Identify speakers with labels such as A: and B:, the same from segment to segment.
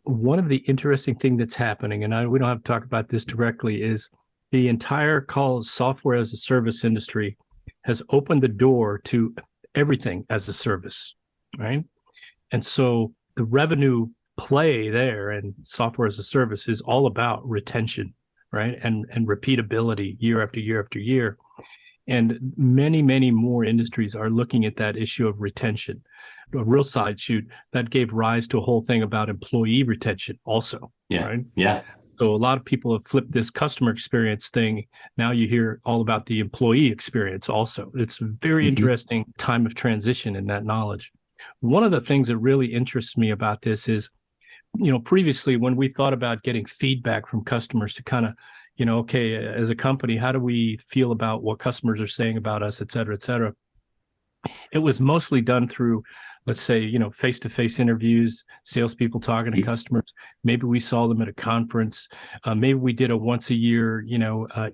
A: one of the interesting things that's happening, and we don't have to talk about this directly, is the entire software as a service industry has opened the door to everything as a service, right? And so the revenue play there and software as a service is all about retention, right? And repeatability year after year after year. And many, many more industries are looking at that issue of retention. A real side shoot that gave rise to a whole thing about employee retention also, right?
B: Yeah.
A: So a lot of people have flipped this customer experience thing. Now you hear all about the employee experience also. It's a very interesting time of transition in that knowledge. One of the things that really interests me about this is, previously when we thought about getting feedback from customers to kind of, okay, as a company, how do we feel about what customers are saying about us, et cetera, et cetera? It was mostly done through, let's say, face-to-face interviews, salespeople talking to customers. Maybe we saw them at a conference. Maybe we did a once a year,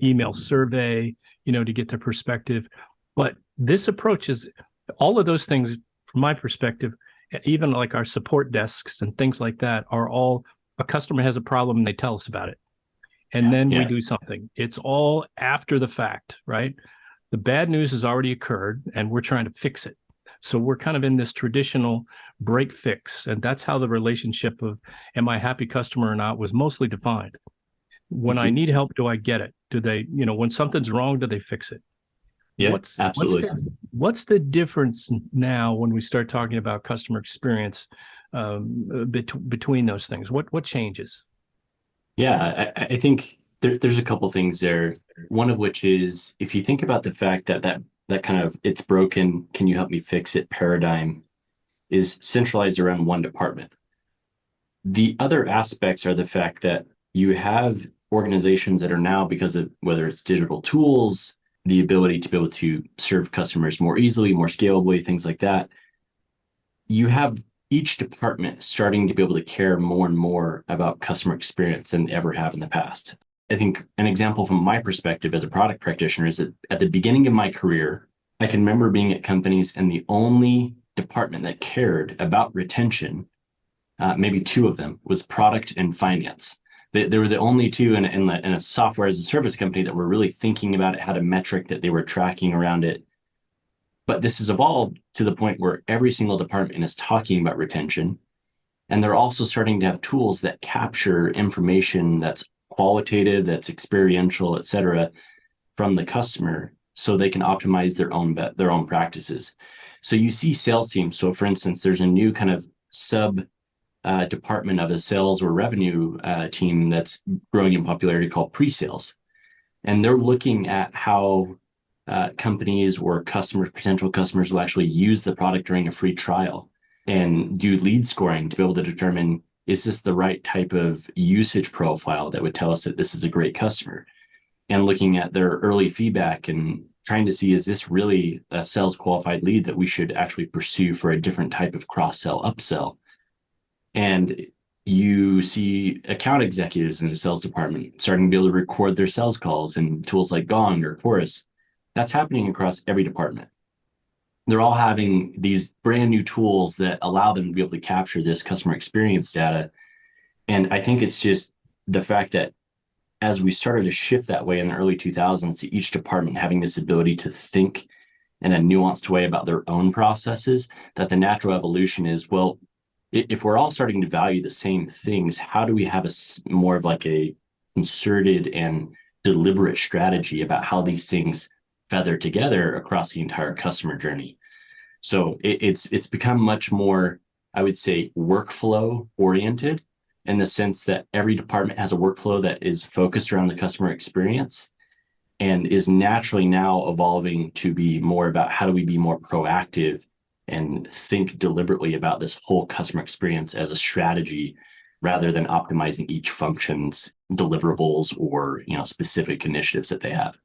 A: email survey, to get their perspective. But this approach is all of those things, from my perspective, even like our support desks and things like that, are all a customer has a problem and they tell us about it. And then we do something. It's all after the fact, right? The bad news has already occurred and we're trying to fix it. So we're kind of in this traditional break fix. And that's how the relationship of am I a happy customer or not was mostly defined. When I need help, do I get it? Do they, when something's wrong, do they fix it?
B: Yeah, absolutely.
A: What's the difference now when we start talking about customer experience between those things? What changes?
B: Yeah, I think there's a couple things there. One of which is if you think about the fact that kind of it's broken, can you help me fix it paradigm is centralized around one department. The other aspects are the fact that you have organizations that are now, because of whether it's digital tools, the ability to be able to serve customers more easily, more scalably, things like that, you have each department starting to be able to care more and more about customer experience than they ever have in the past. I think an example from my perspective as a product practitioner is that at the beginning of my career, I can remember being at companies and the only department that cared about retention, maybe two of them, was product and finance. They were the only two in a software as a service company that were really thinking about it, had a metric that they were tracking around it. But this has evolved to the point where every single department is talking about retention. And they're also starting to have tools that capture information that's qualitative, that's experiential, et cetera, from the customer so they can optimize their own practices. So you see sales teams. So for instance, there's a new kind of sub department of a sales or revenue team that's growing in popularity called pre-sales. And they're looking at how companies or potential customers will actually use the product during a free trial and do lead scoring to be able to determine, is this the right type of usage profile that would tell us that this is a great customer? And looking at their early feedback and trying to see, is this really a sales qualified lead that we should actually pursue for a different type of cross-sell, upsell? And you see account executives in the sales department starting to be able to record their sales calls in tools like Gong or Chorus. That's happening across every department. They're all having these brand new tools that allow them to be able to capture this customer experience data. And I think it's just the fact that as we started to shift that way in the early 2000s, to each department having this ability to think in a nuanced way about their own processes, that the natural evolution is, well, if we're all starting to value the same things, how do we have more of like a concerted and deliberate strategy about how these things feather together across the entire customer journey? So it's become much more, I would say, workflow oriented, in the sense that every department has a workflow that is focused around the customer experience and is naturally now evolving to be more about how do we be more proactive and think deliberately about this whole customer experience as a strategy rather than optimizing each function's deliverables or specific initiatives that they have.